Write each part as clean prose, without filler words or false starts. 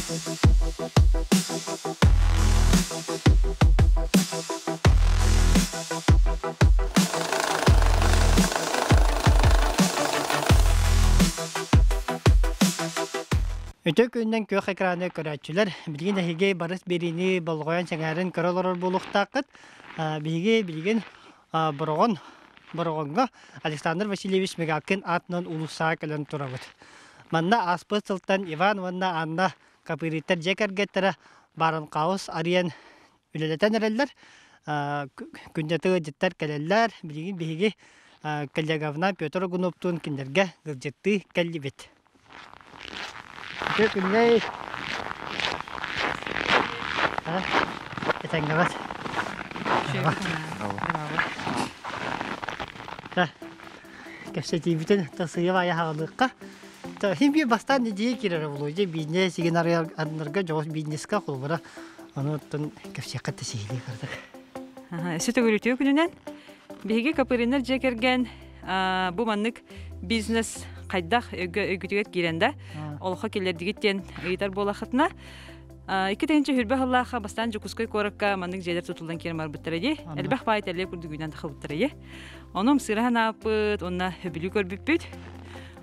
Өтө күнден көк экраны көрәтчүләр билген әһиге барыс берини болгоян сәңәрен көрөлөр булуктакыт билген борогонга Александр Васильевич Мегалкин атнын улуса келен турабыт. Манна аспытылтан Иван ванна Анна капириттер жекергеттер барын каус ариен үлелетен эреллер күндәтү диттер келеллер билген биге коллегавна Петр Гуновтун киндерге гырҗытты келлибет. Good night. Etenggabat. Кәсетибитен тасыйва яһалыкка. Химби бастан дие кирәр булуҗы бизнес сиген арнарга җавап бизнеска кулбара. Аны тон кәсеккә тәсиһли кырдык. Сөтө көрүтү күнүнән биге капырыннар жекерген бу маннык бизнес кайдах өгүтүгөт киренде олха келер дигиттен ыйтар болахытна Iki tane hürbe Allah'a bastan jukuskay korakka mandık jeder tutuldan kirim arbitreji. Elbah bayit elle kurdugunan taxavutreji. Onun sırahana apıt, onna höbülü körbüpüt.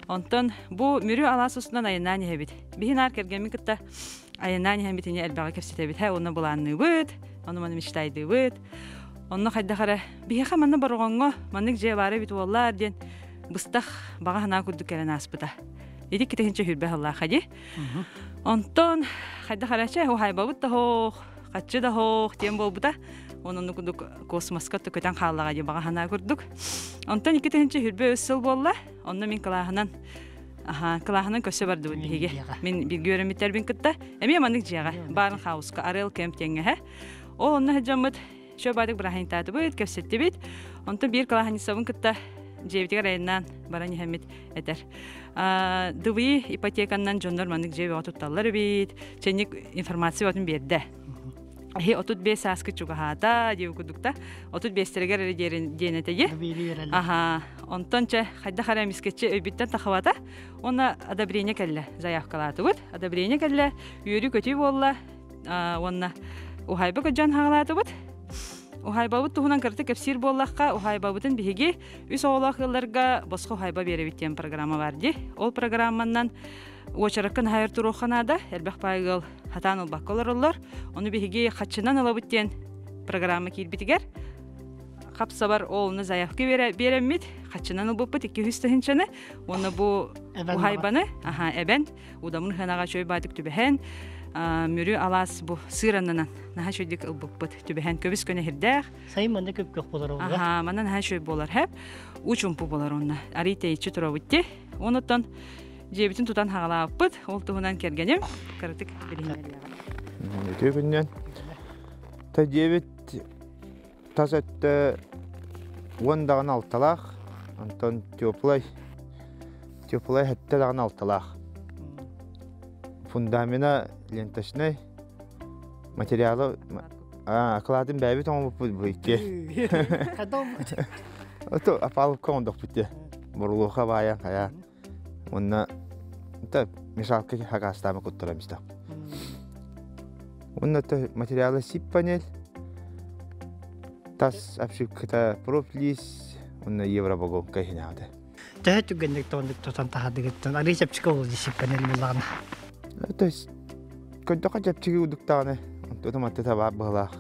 Ondan bu mürü alasosundan ayınani hebit. Bihin arkergemi kıtta ayınani hebitini elbağa kefsitebit. Ha onna bulanını büt, onu manım iştaydı büt. Onu kayda kara bihi xamanna barğongo mandık jevare bit wallar den bıstaq bağa hana kurduk kelen aspıta. Idi iki tane hürbe Allah'a ji. Ondan kayda karacha o haybabut da ho, kaçı da ho, tiembo buda. Onun kurduk kosmoska töketen xallağa ji bağa hana kurduk. Ondan iki tane hürbe ösül bolla. Ondan min kılahınan kılahınan köse bardı bu bihige. Min bir görümitler bin kıtta. Emi mandık jiyaga. Barın xauska arel kemp tenge he. O onna hecamıt şöbadık bırahin tatı bit, kefsetti bit. Ondan bir kılahını savun kıtta. Jevtiga rayından barani hemit eder. Dıvı ipotekandan jonlar mandık jevi otuttalları bit. Çenik informasiya otun berdi. 35 askı çuga hata jevi kudukta. 35 tereger jenetegi. Aha. Ondan çe hayda xara misketçe öbitten taxavata. Ona adabriyene kelle zayafkalatı bit. Adabriyene kelle yürü kötü bolla. Ona uhayba kocan hağalatı bit. Ухайбабыт туһунан кырты кепсир боллакка ухайбабытын биһиги үс оолак йылларга боско ухайба беребиттен программа бар ди. Ол программанан очараккын хайыр туруханада элбек пайгыл хатан албаккалар. Ону биһиги хатчынан алабыттен программа кирбитигер. Капсабар олны заявка береммит. Хатчынан албыппыт 200 тыгынчаны. Оны бу ухайбаны эбен удамын ханага чөй бадык түбәһен. Мөрү алас бу сыранынан наха шөйдик ылбыппыт түбәһен көбүс көне хирдәх. Сайманда көп болар ул. Манан наха шөй болар хәп. Учумпу болар онна. Арите ичи турабытты. Онотон жебитин тутан хагалаппыт. Ол туһунан кергенем. Кыртык беринелер. Төбүннән. Та жебит тасатта ондаган алталах. Антон теплый хәтта даган алталах. Фундамена ленточный материалы акладын бәбит оң бу икке. Ото апал кондок бите. Бурлуха бая кая. Онна та мешалка хагастама куттарамыста. Онна та материалы сип панель. Тас обшивка профлис, онна евробого кайнады. Тәһәтү гендек тондык тотан тахадыгыттан арисепчика ул сип панель булган. То есть когда хотя бы чиги удуктаны, то там это таба было.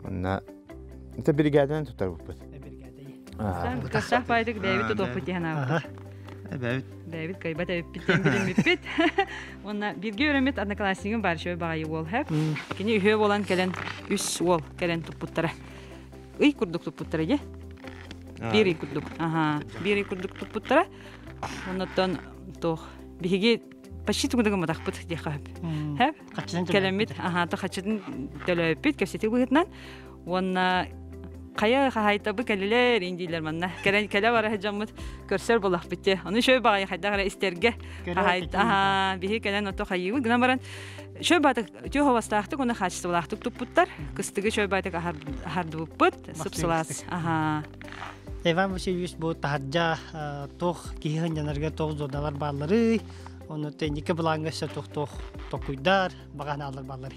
На это бригаден тут торгует. Бригада. Касах пайдык Дэвид тут опытена. Дэвид кайбат эпитен билмеппит. Онна бирге өремет одноклассигин бар шөй багай ол хәп. Кини үһө болан келен үс ол келен тупуттара. Ый курдук тупуттара же. Бири курдук. Бири курдук тупуттара. Оннан то биге почти тугдагы матахпыт дихап. Хәп? Кәләмит, та хачыдын төлөппит, кәсети бугытнан. Онна кая хайтабы кәлелер индилер манна. Кәлә бара хаҗамыт көрсәр булах битте. Аны шөй багай хайдагыра истерге. Хайт, биһи кәлән ото хайы. Гына баран шөй батык тө хавастахты, уны хачты булахты туппуттар. Кыстыгы шөй батык хардыбыппыт, сыпсылас. Иван Васильевич бу таһаҗа тох киһен янарга тох зодалар барлары Onu tenike bulangasa tohtoh tokuyдар bagana alır balları.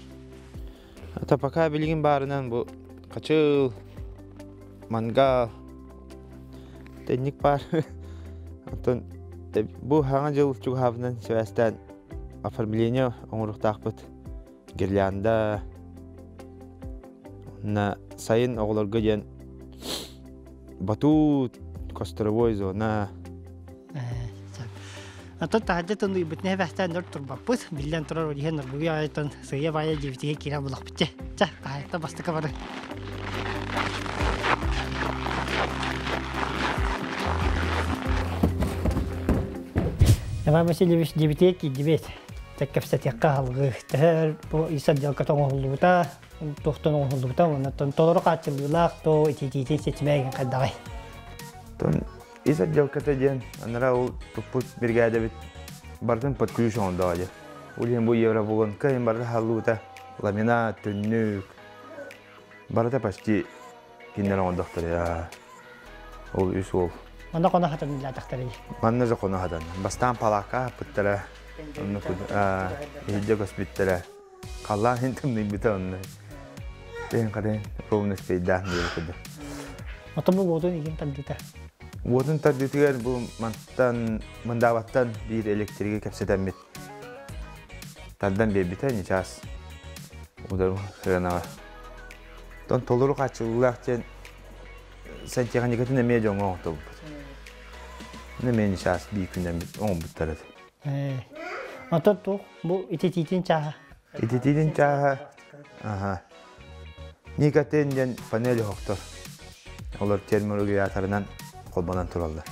Ата пока билигин баарынан бу качыл мангал тенник бар. Антон бу хаңа жыл чугабынан Себастьян оформление оңуруктакпыт. Гирлянда на сайын оголорго ден батут костровой зона. Ата тахаддатын уйбытне бәстән дөрт турбаппыз. Биллән турар үлген нурбуги айтын сыя бая җибитеге кирә булак битте. Ча, тахатта бастыка бары. Яма Васильевич җибитеге кибет. Тәккәфсәт якка алгы. Тәр бу исәд ялка тоңгылута, тохтон оңгылута, оннан толоры катылылак, то ититите сетмәген кадагай. Тон исәд ялката ден анара ул тупут бригада бит бардын подключен дали. Улен бу евро булган кайын барды халута, ламинат, түннүк. Барда почти киндерон доктор я. Ул үсул. Анда кона хатын дилә тахтары. Манна законы хадан. Бастан палака путтара. Онны иде госпиталя. Калла хинтим битон. Тен каден ровнес пейда нелкеде. Атамы водон иген тандыта. Водон тадытыгар бу мантан мандаваттан бир электриге кепседен бит. Таддан бебитен час. Удар хрена. Тон толуру качыллактен sen техникатын эме жоңо топ. Немен час би күнен он буттарат. Ата то бу итититин чаха. Итититин чаха. Ага. Никатен ден панели хоктор. Олар термологиятарынан колбанан туралды.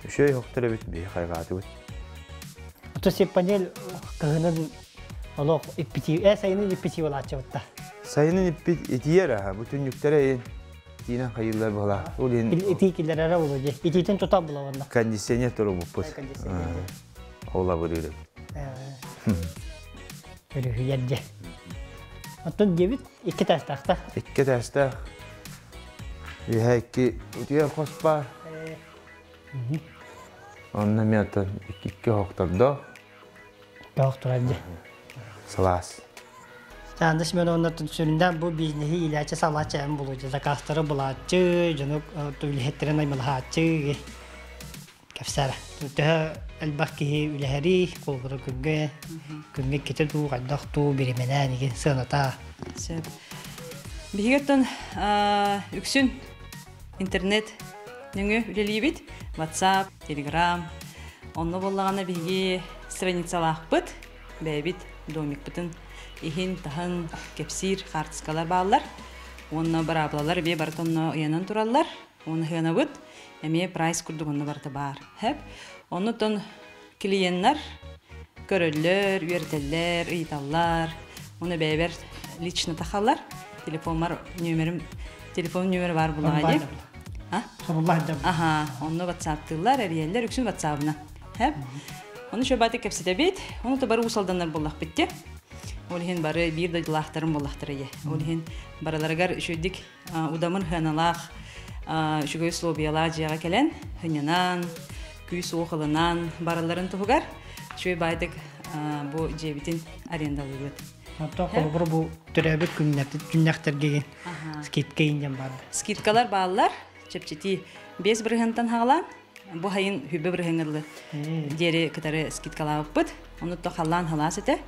Үшөй хоктор бит би кайгаты бит. Ата се панел кагынан олох ипити сайны ипити болачыпта. Сайны ипитиера бүтүн юктары Дина хайылар бала. Улин итикилер болуҗа. Ититин тутап була ванда. кондиционер туру буппус. Ола бурыр. Өре хиядде. Атын дебит ике тастакта. Икке таста. Яки утия хоспа. Онна мята икке хоктордо. Докторадде. Салас. Сандыш мен онна түсүрүндөн бу бизнеси илача салача эм болуҗа. Закастары булачы, жонук төлөһеттерен аймалачы. Кафсара. Түтә албакки үләһәри колбары күнгә кетету гаддакту биременән иген сыната. Сөп. Бигеттен үксүн интернет неңе үлелибит. WhatsApp, Telegram. Онны боллаганы биги страницалакпыт. Бәбит домик бутын. Ихин таһын кепсир хартскалар баалар. Онны бар аблалар бе бар тонны уянан тураллар. Оны хына бут. Эме прайс курдугунны барта бар. Хеп. Оны тон клиенттер көрөллөр, үертеллер, ыйталлар. Оны бәбер лично тахаллар. Телефон номер бар булагы. Сорулларда. Ага, оны WhatsApp тыллар, әриелләр үксүн WhatsApp-на. Хеп. Оны шөбаты кепсете бит. Оны да бары усалданнар буллак битте. Олхин бары бир да дилахтарын буллактыры. Олхин бараларгар шүдик удамын ханалах, шүгөй слобиялар жага келен, хынянан, күс охылынан бараларын тугар. Шөй байтык бу жебитин арендалыгыт. Ата колбор бу төрөбөт күннәктерге скидка инден бар. Скидкалар баалар, чепчети 5 биргентан хагалан. Бу хайын хүбе биргенле. Дери кытары скидкалар бут. Оны то халан халасыты.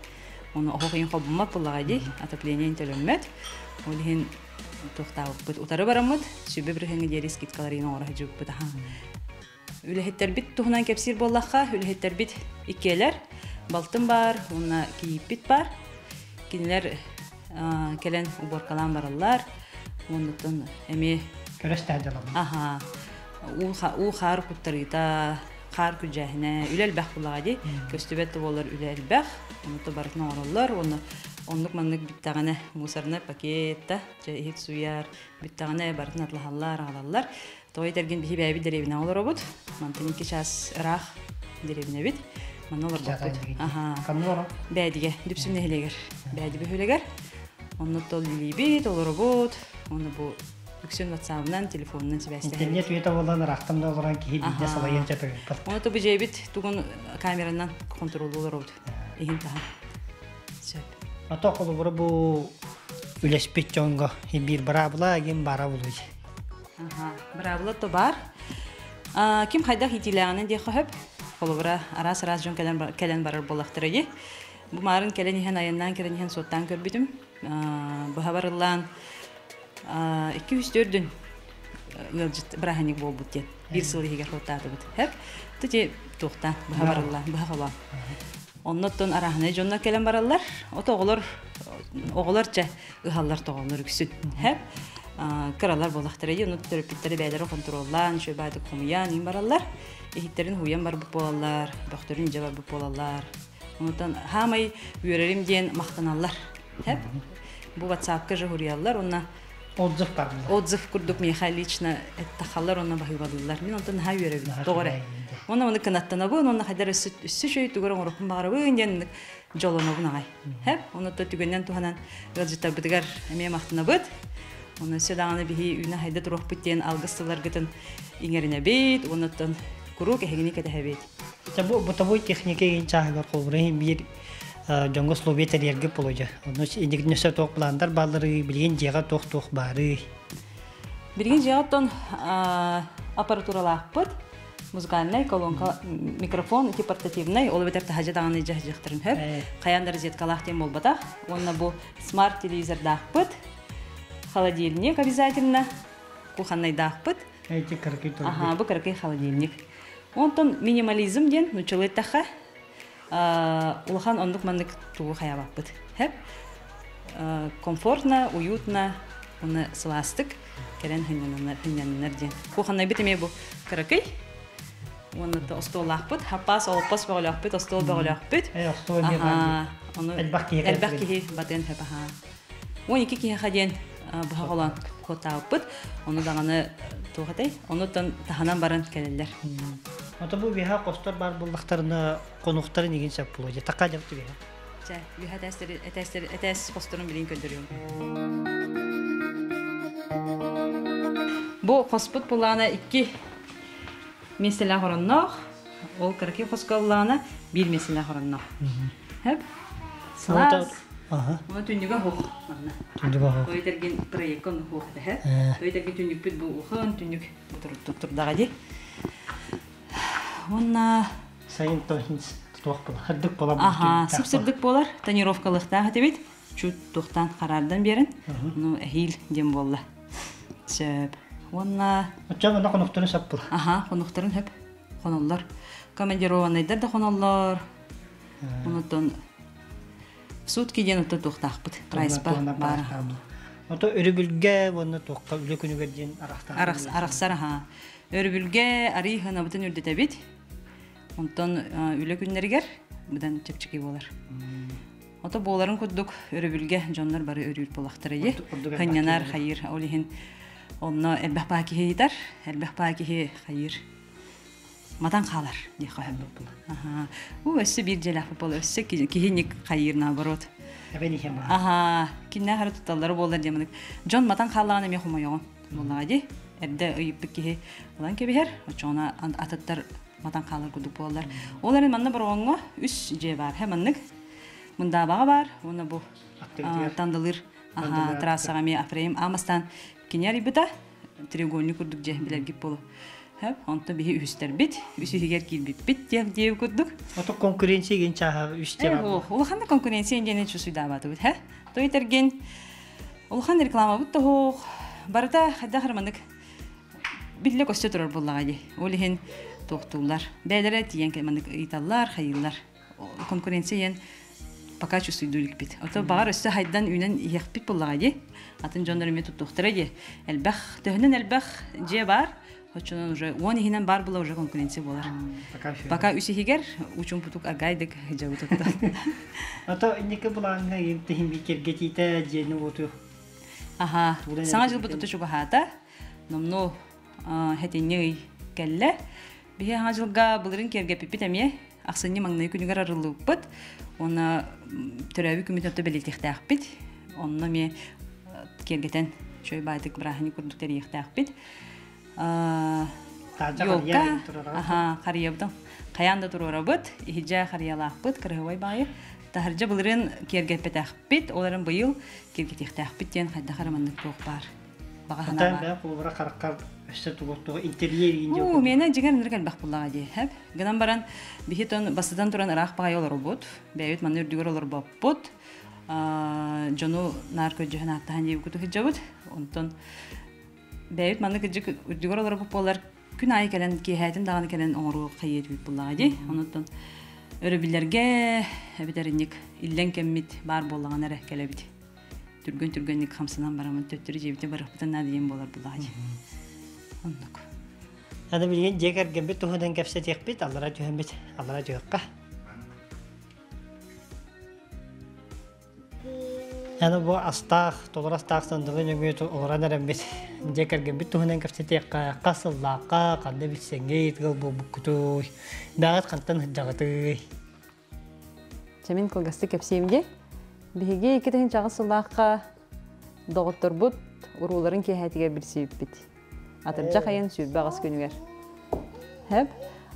Оны охойын хобумак буллагы, отопление төлөммөт. Олхин тохтабыт бут. Утары барамыт, сүбе биргенге дери скидкаларын ора жуп бут. Үлехеттер бит тухнан кепсир боллакка, үлехеттер бит икелер. Балтын бар, уна кийип бит бар. Кинилер келен уборкалан баралар. Ондотон эми Көрөстәдәләр. Ага. У хар куттарыта, хар күҗәһенә, үләл бах булагы, көстүбәт булар үләл бах. Онты барыкны ораллар, онлык маннык биттәгәне мусорны пакетта, җәһит суяр, биттәгәне барыкны атлаһаллар, алаллар. Той дәрген бихи бәби дәребенә алыр робот. Мантынки час рах дәребенә бит. Маннар бат. Ага. Камнора. Бәдигә, дип сүннәһелегер. Бәди бөһөлегер. Онны тол либит, алыр робот. Оны бу үксен WhatsApp-нан, телефоннан себәстә. Интернет үйеті болан рақтымда оларан кейі бейде салайын жапыр. Оны тобы жайбит тугун камеранан контролдолар олды. Ихин таһа. Сөп. Ата қолы бұры бұл үлеспет жоңға бир бара бұла, ген бара бұлы. Бара бұла то бар. Ким хайдақ итиләғанын де қойып, қолы бұры арас-арас жон кәлен барар болақтыр еді. Бұл марын кәлен ехен айыннан керен ехен соттан көрбітім. Бұға барылан 204-дүн біраханик бол бұд дед. Bir сыл егер қоттады бұд. Хәп, түте тоқтан бұға барылан, бұға қалан. Оннаттан араханы жонна кәлен баралар. Ота оғылар жа ұғалар тоғалар үксін. Хәп, кыралар болақтыр еді. Оны төріппеттері бәйлері контроллан, шөбайды құмыян, ен баралар. Ехеттерін хуян бар бұп болалар, доқторын жа бар бұп болалар. Оннаттан хамай үйерерім ден мақтаналар. Хәп, бұл WhatsApp-ка жа хуриялар, онна Отзыв бар бұлар. отзыв күрдік меха лично әттақалар, онна бағыбадылар. Мен онтан ха үйерерім, тоғыры. Оны қанаттана бұн, оны қайдар үсі шөй түгірін ұрықпын бағары бұн ден жолына бұн ағай. Хәп, оны түгеннен туғанан ғылжыттар бұдығар әме мақтына бұд. Оны сөдағаны бігі үйіне хайда тұруқ бұттен алғыстылар ғытын еңеріне бейд, онытын күру кәхегіне кәді бейд. Бұтабой техника ең чағығар қолбырын бір жоңғы словетер ергі болуды. Оны едігінесі тоқ бұландар балыры, білген жеға тоқ бары. Білген жеғаттан аппаратуралақ бұд. Музыкальный колонка, микрофон, эти портативный, ол бетер тахажа дағаны жақтырын хөп. Қаяндар зеткалақ тем бол батақ. Онна бұл смарт телевизор дақ бұд. Холодильник обязательно. Куханный дақ бұд. Эти кіркі тұрды. Бұл кіркі холодильник. Онтон минимализм ден, нучылы тақа. Улахан ондық мандық туғы қаябақ бұд. Хөп. Комфортно, уютно, оны сыластық. Керен хынянынар ден. Куханный бітіме бұл кіркі. Оны остол лақпыт, хапас, олпас бағылақпыт, остол бағылақпыт. Остол не бар. Әлбақ кеге батен хәп. Он екі кеге қаден бағылан қотауыппыт. Оны дағаны туғатай, оны тағанан барын кәлелер. Ота бұл бейха қостар бар бұлдақтарына қонуқтарын еген сәп бұлы. Таққа жапты бейха? Жа, бейха әтәс қостарын білейін көндіріем. Бұл қоспыт бұлағына 2 mesela хороннох, ол кырки хоскаллана 1 mesela хороннох. Хәп. Слас. Оны түннүгө хук. Түннүгө хук. Тойтерген проекткон хук да, хәп. Тойтерген түннүк бит бу ухан, түннүк турдага ди. Онна сайын тохинс туох була. Хырдык була. Сыпсырдык болар. Тонировкалыкта хәтебит. Чут тохтан карардан берин. Ну хил дем болла. Сөп. Онна Очагы қонуқтарын сап бұл. Қонуқтарын хәп. Қоналар. Командированныйдар да қоналар. Онытын сутки ден ұтты тоқтақ бұд. Прайспа бар. Ото өрібілге оны тоққа үлі күнігер ден арақтар. Арақсар, өрібілге арихына бұтын үрдеті бет. Онтын үлі күннергер бұдан чепчеки болар. Ото боларын көддік өрібілге жонлар бары өріл болақтыр еді. Қанянар, қайыр, олихин. Онна әлбәқ бақихи етар, әлбәқ бақихи қайыр. Матан қалар, не қойым бұл. Ол өсі бір желақ бұл, өсі кейінік қайыр наоборот. Әбен екен ба? Кенне қары тұтталары болар демінік. Жон матан қалағаны ме құмайоғын. Болаға де, әрді ұйып біккеге олан кебігер, очоғына атыттар матан қалар күдік болар. Оларын манна бір оңға үс же бар, әмінік. Мұнда баға бар, оны бұл тандылыр, трассаға ме апрайым амастан Кинер ибита треугольник курдук же билер гип болу. Хәп, онта бихи үстер бит, үсүгер килбит бит деп курдук. Ото конкуренция ген чаха үстер бар. Ол ханда конкуренция генен чусуйда бат бит, хә? Тойтерген ол хан реклама бут тох. Барда хадда хармандык. Билле көстө турар буллага ди. Ол хин токтулар. Бәдәре тиен кемандык италлар, хайыллар. Конкуренция ген пока чусуйдулик бит. Ото багар өстө хайдан үнен яхпит буллага ди. Атын жондарыме туттуқтыра де. Әлбәқ, төхінен әлбәқ же бар. Хочынан уже, оны хинен бар бұла уже конкуренция болар. Пока үсігер, учын путук агайдық жауы тұқты. Ата, инекі бұлаңға ентігін бекерге тейті жені оту. Саңа жыл бұтты шуға хата. Номну хәтенне кәлі. Бе аңа жылға бұлырын керге пепет әме. Ақсыны маңнай күнігер арылы бұт. Оны түрәуі күмет өтті бәлетіқті ақпет. Онына ме кергетен Şöy baydık brahani kurduk teriyektäkbit. Taja Yolka, qarıya turara. aha, qarıyabdın. Qayanda turarabıt, ihija qarıyalaqbıt, qırıhıvay bayı. Taharja bulırın kergepetəkbit, onların bu yıl kergetektäkbit diyen qayda qaramandık toq bar. Bağahana Atan var. ben kulubura qaraqar üstü tuğuttuğu interyer ince Mene jigar nir galbaq bullağa diye hep. Gıdan baran bihiton basıdan turan ıraq bağay olur bud. Beyut manır dügür olur bud. Jonu narko jehen attahan diye kutu hijabut. Ondan beyut manır gıcık dügür olur bolar. Gün ay gelen ki hayatın dağını gelen oğru kayıt büyük bullağa diye. Ondan örebillerge biderinlik illen kemmit bar bollağın erek gelebit. Türgünlik hamsından baramın töttürü jebite barıqbıtan nadiyen bolar bullağa diye. Onluk. Hadi bilgen jeker gembit tuhudan kepse tekbit Allah'a tühembit. Allah'a tühekka. Yani bu astaq, tolur astaq sandığın yöngü olaran erembit. Jeker gembit tuhudan kepse tekka. Qasıllaqa, qanda bilsengeyt, bu kutuy. Dağıt qantan hıcağıtıy. Çemin kılgastı kepsiyimge. Bihige iki tehin çağısıllaqqa doğutturbut, uruların kehatiger bir siyipbit. Atırca kayın sürbe ağız günüger. Hep,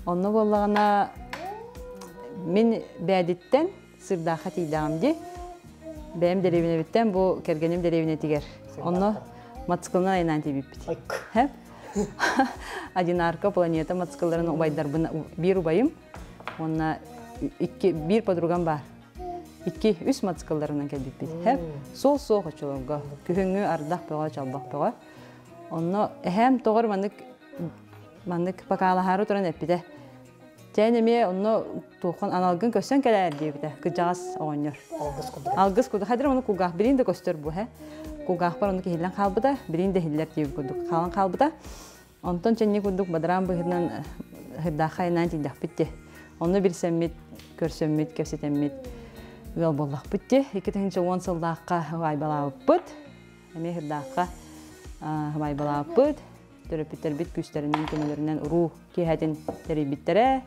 onu bollağına min bəditten sırdaqa tiydağımdi. Benim derevine bitten bu kergenim derevine tiger. Onu matskılına aynan tibipbit. Hep, Adinarka planeta matskıllarının ubaylar bir ubayım. Ona bir padrugam var. 2-3 matskıllarından gelbipbit. Hep, sol açılırga. Kühüngü ardaq bağa çalbaq bağa. Onu hem doğar mandık bakalaharı turan epide. Teneme onu tuğan analgın kösten keler diye bide. Kıcağız oynuyor. Algız kudu. Hadir onu kugah birinde göster bu he. Kugah var onu ki hillan kalbıda, birinde hiller diye kuduk. Kalan kalbıda. Ondan çenni kuduk badaran bu hirdan hırdaqa inan tindak bitti. Onu bir semmit, körsemmit, kefsetemmit. Yol bollaq bitti. İki tehince 10 sıldaqa vay bala bit. Heme hırdaqa Hıvay balapıt, töröpütler bit güçlerinden, kemelerinden ruh kehedin deri bittere.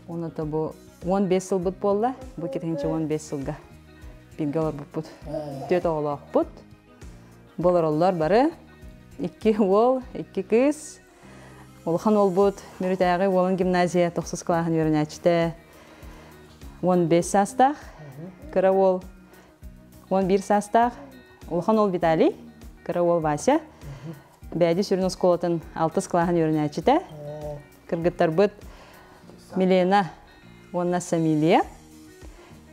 Onu da bu 15 yıl bit bolla, bu ketince 15 yılga birge var bit. 4 oğlaq bit. Bolar ollar barı. 2 oğul, 2 kız. Olxan ol bit, mürit ayağı oğlun gimnaziya 9 kılağın yörünəçdə. 15 sastaq, kıra oğul 11 sastaq. Olxan ol Vitali, kıra oğul Vasya. Бәді сүрін осколатын 6 клағын өрінәчіті. Кыргыттар бұд Милена, онна Самилия.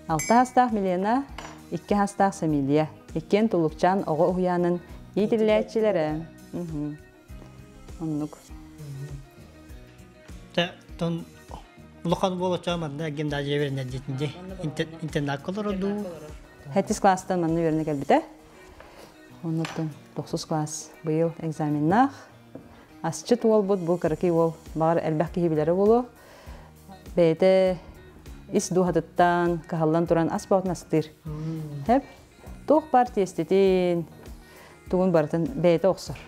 6 хастақ Милена, 2 хастақ Самилия. Екен тұлықчан оғы ұяның етіләтчілері. Оннық. Тон улухан болу чаманда гемда жеберіне детінде интернат колор оду. 7 кластан манны өріне кәлбіті. Оннықтың 9 класс бұйыл экзаменнақ. Асчыт ол бұд, бұл кірікі ол бағар әлбәқ кейбілері болу. Бәйті ис дұғадыттан, қағалдан тұран ас баутын астыр. Хәп, тоқ бар тестетін, туғын бартын бәйті оқсыр.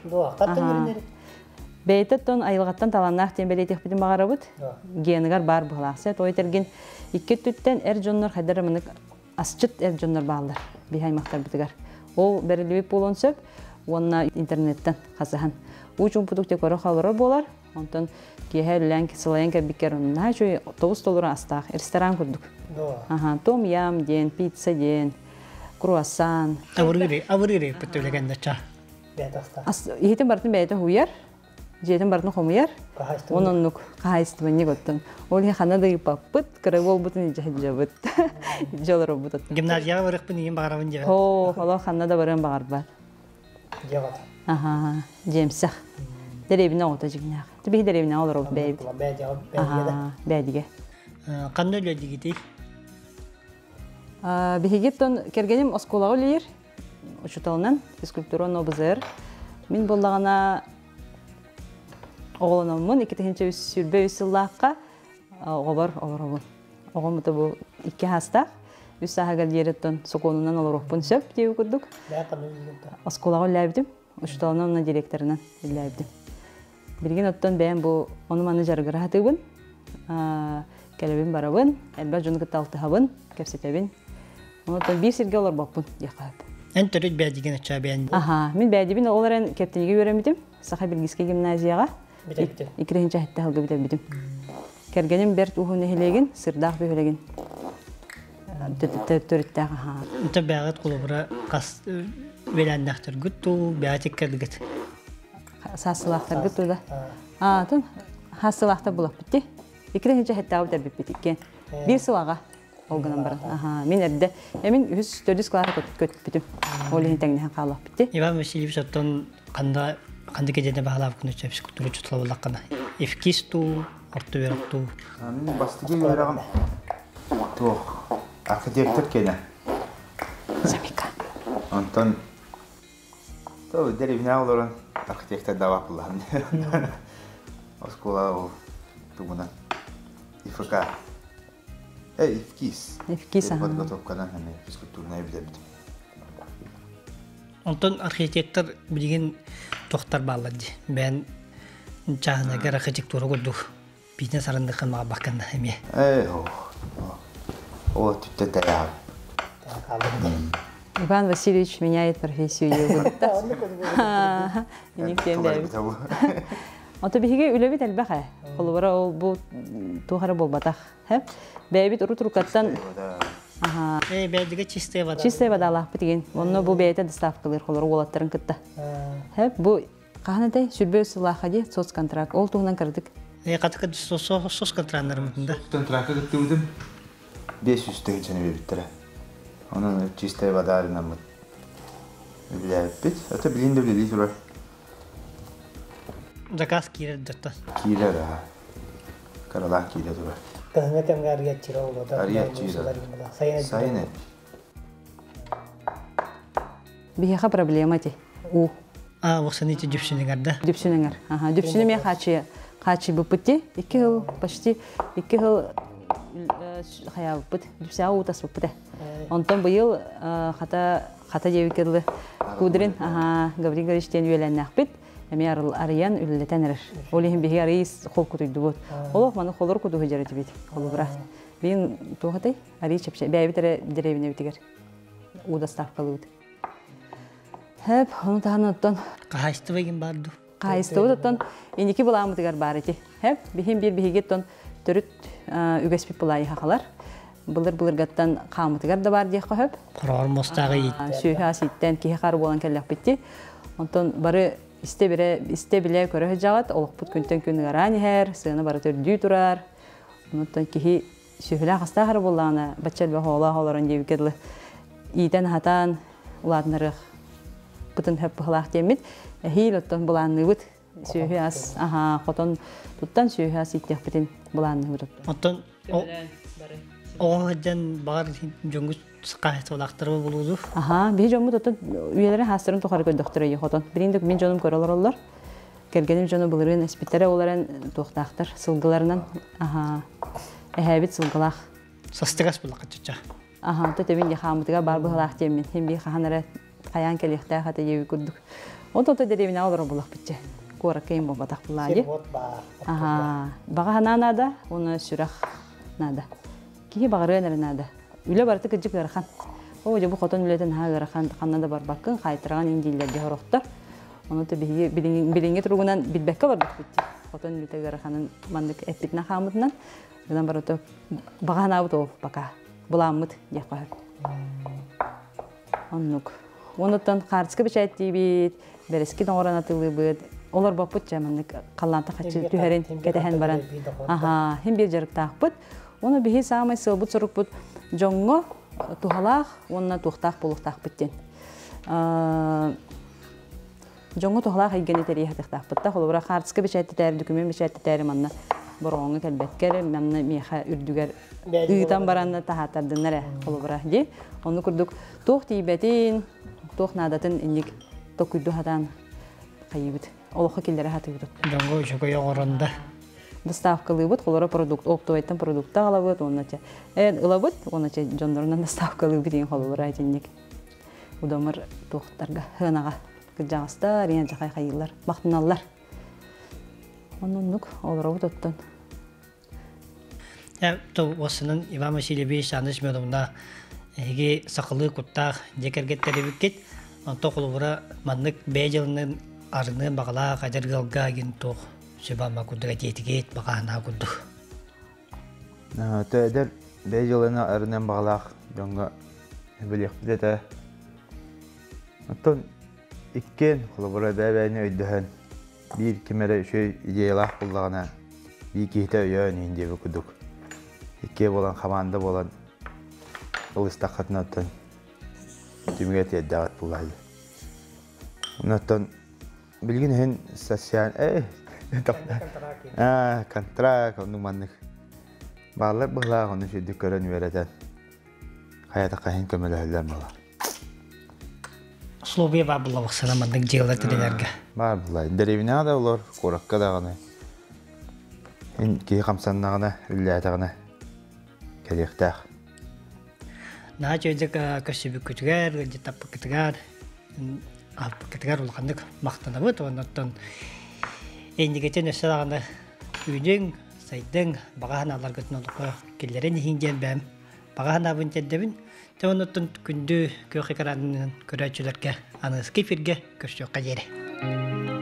Бәйті тұн айылғаттан таланнақ тембелейтек бітін бағары бұд. Генігар бар бұғылақсы. Той терген 2 түттен әр жонлар қайдары мұнық асчыт әр жонлар бағылар. Бейхаймақтар бітігар. Ол бәрілібіп болуын сөп, онына интернеттен қазыған. Учын пұтықте көрі қалыры болар. Онтан кейі үлән кесілайын кәрбікер онына жөй 9 доллары астақ. Ресторан көрдік. Том ям ден, пицца ден, круассан. Авырыры пөттөлегенде ча. Ехетін бартын бәйті хуяр, жетін бартын қомыяр. Онынлық қағайсты бәне көттін. Ол ханада ипаппыт, кірі ол бұтын жабыт. Жолары бұтын. Гимназияға барықпын еген бағарабын жебет. Ола ханада барын бағар бар. Жемсақ. Деревіне оғыта жігінеғ. Түбегі деревіне олар ол бәйбі. Бәйдіге. Қанды өлі дегетей? Бігегеттен кергенім осколағы өлейір. Ұшыталынан, физкультурон обызыр. Мен болдағана оғыланамын, 2 сүрбе үсіллаққа оғылар олар олын. Оғылмыты бұл 2 хастақ. Үс сағағар ереттен соқонынан олар оқпын сөп деу күрдік. Осколағы өләбдім. Ұшыталынан оның директорынан өләбдім. Бірген оттан бәйін бұл оны маны жарғыра атығын. Кәлебін барабын, әлбәт жоны күтті алтығабын, кәпсетебін. Оныттан бір серге олар бақпын, яқап. Эн төрөт бәдиген ача бән. Мен бәдибин оларын кептениге өремидим. Саха Билгиске гимназияга. Битәбитем. Икиринче хәтта хылгы битәбидим. Кергенем бер тухуны хелеген, сырдак бөлеген. Төрөттәгә. Инта бәгат кулыбыра кас беләндәктер гүтү бәтик кергет. Сасылактар гытуда. Тун хасылакта булып битти. Икиринче хәтта авдар битти. Бир сылага олганан бар. Мен әрді. Мен 100-400 класс көтіп бітім. Олың тәңнен қалақ бітті. Иван Васильевич оттон қанды кедене бағалап күні чөпсі күттірі жұтылы болаққана. Эфкис ту, орты веріп ту. Мен бастыге өрағым туқ архитектор кені. Самика. Онтон деревня оларын архитектор давап бұлағын. Оскола ол туғынан ИФК. Эфкис. Подготовкадан физкультурная бітебді. Онтон архитектор білген тоқтар бағылады. Бән чағынагар архитектура көрдік. Бизнес арындықын маға баққанда әме. О, түтті таяғым. Иван Васильевич меняет профессию. Онто биһиге үлебит әлбәхә. Холбара ул бу тухары болбатах. Бәйбит урут-урукаттан Бәдіге чистая вода. Чистая вода алақ бітеген. Онно бу бәйті доставкалар холары олаттарын кытта. Бу қағанадай сүрбе сылаға де сос контракт. Ол туғынан кірдік. Қатықы сос контрактнары мұтында. Сос контракты күтті өдім. 500 тегін чәне бебіттірі. Оның чистая вода алынан мұт. Біләйіп бет. Өті білейін де білейді тұрар. Заказ кирер дұртта. Кирер, Каралан кирер тұрар. Кызына кәмге ария чира олады. Ария чира. Сайын әп. Бихеха проблема те. Оқсаны ете жүпсінің арды. Дүпсінің ар. Дүпсінің мен қачы бұппытте. 2 жыл, почти 2 жыл қая бұппыт. Дүпсі ау ұтас бұппыты. Онтан бұйыл қата жевікерлі күдірін Гаврил Гавричтен үйеләнне ақпет. Әме арыян үлілетен әрір. Ол ең бейге арыйыз қол күтуйді бұд. Олық маны қолыр күтуғы жарыды бейді. Қолы бұра. Бейін туғатай арый чепше. Бәйбітері деревіне бітігер. Уда ставкалы бұд. Оны тағаны ұттан. Қағайсты бәген барды. Қағайсты бұд ұттан. Енекі бұлағын бұдығар бар еті. Бейін бір бейге ұттан түріт үгеспіп бұлайы қақалар. Бұлыр-бұлырғаттан қамытығар да бар дейқ қойып. Құрағыр мостағы ет. Сүйі аситтен кейі қары болан кәлләқ бітті. Онтан бары исте биле көрө жагат, олук күнтен күнү гарани хер, сыны бары төрдүй турар. Онтан кихи сүйүлө хастагар боллана, бачал ба хола холорон жебикедле. Итен хатан уладнырык бутун хеп хлах демит. Хилоттон буланны бут сүйү ас, хотон туттан сүйү ас иттек битин буланны бут. Онтан оғадан бар жоңгус сықайты олақтыры болуды. Би жомы тұтын үйелері хастырын тұқары көндіқтірі еқотын. Біріндік мен жоным көрілер олар. Кергенім жоны бұлырын әспеттері оларын тоқтақтыр сылғыларынан. Әхәбет сылғылақ. Састығас бұлақы тұтша. Төтебін де қамытыға бар бұғылақ демін. Хем бей қағанары қаян кәліқті қата еуі күрдік. Он тұты деревіне олар бұлақ бітчі. Көрі кейін болбатақ бұлады. Баға нада, оны сүрақ нада. Кихи бағырын әрі нада. Үлі барыты күджік ғырқан. О, жабы қотын үлетін ғырқан қаннада бар бақын қайтырған индейлерде ғырықтар. Оны да біліңге тұрғынан білбәкке бардық бітті. Қотын үлеті ғырқанын мандық әппетіне қамытынан. Одан барыты баған ауыт ол бақа. Бұламыд дек қойып. Оннық. Оныттан қарысқы бішәтті бет, бәрескі доңыран атылы бет. Олар бапыт жамандық қалланты қачы түйәрен кәтәхен баран. Хем бір жарықтақ бұд. Оны бейі сағымай сылбыт сұрық бұд. Жоңғы тухалақ, онына туқтақ болуқтақ біттен. Жоңғы тухалақ айгені тәрі хатықтақ бітті. Қолыбыра қарысқы бішәтті тәрі, дүкімен бішәтті тәрі манна бұрғыңы кәлбәткер, мәмні мейха үрдігер үйітан баранны тахаттардынлары қолыбыра де. Оны күрдік туқ тейбәтін, туқ надатын инлік тоқ күрді хатан қайыбыд. Олыққа келдері хаты күрдік. Жоңғы үшігі оғырында. Доставкалы бут, холора продукт, оптовайтын продукта алабыт, онача. Ылабыт, онача жондорунан доставкалы битин холора айтынник. Удамыр туқтарға, хынаға, кыджағыстар, ен жақай қайылар, бақтыналар. Оннық, олара бут оттан. Осының Иван Васильевич Анныш Медовна Эги сақылы куттақ жекергеттері бүккет, онто құлыбыра маннык бәйжілінің арыны бағала қадырғалға ген тоқ сөбама күрдіға детігет бағана күрдік. Төәдер бәйжіліні арынан бағалақ жоңға білек білеті. Оттон иккен құлыбыра бәйбәйіне өйдіхін bir кемері үшөй идеялақ бұллағына bir кейті өйін ендебі күдік. Икке болан қаманды болан ылыстақатын оттон түміге теддағат бұлайды. Оттон білген хен социал контракт оның маннық бағалар бұлақ оны сөйді көрін веретен қаята қайын көмелі бала. Словия бар бұла бақсана манның жеғылар тілерге. Бар бұлай. Дәревіне да олар қораққа дағаны. Кей қамсаннағына, үлі әтіғына кәлектәқ. Наға жөйдік көсібі күтігер, жеттаппы күтігер, алпы күтігер ұлғандық мақтана бұд. Оныттан әйнігетін өсі дағаны үйдің, сайдың, бағахан алар күтін олықы келлерін ехінген бәм. Бағахан абын тәддебін, оныттан күнді көқи қаранының көрәтшілерге, анығыз кефірге көрші өққа жері.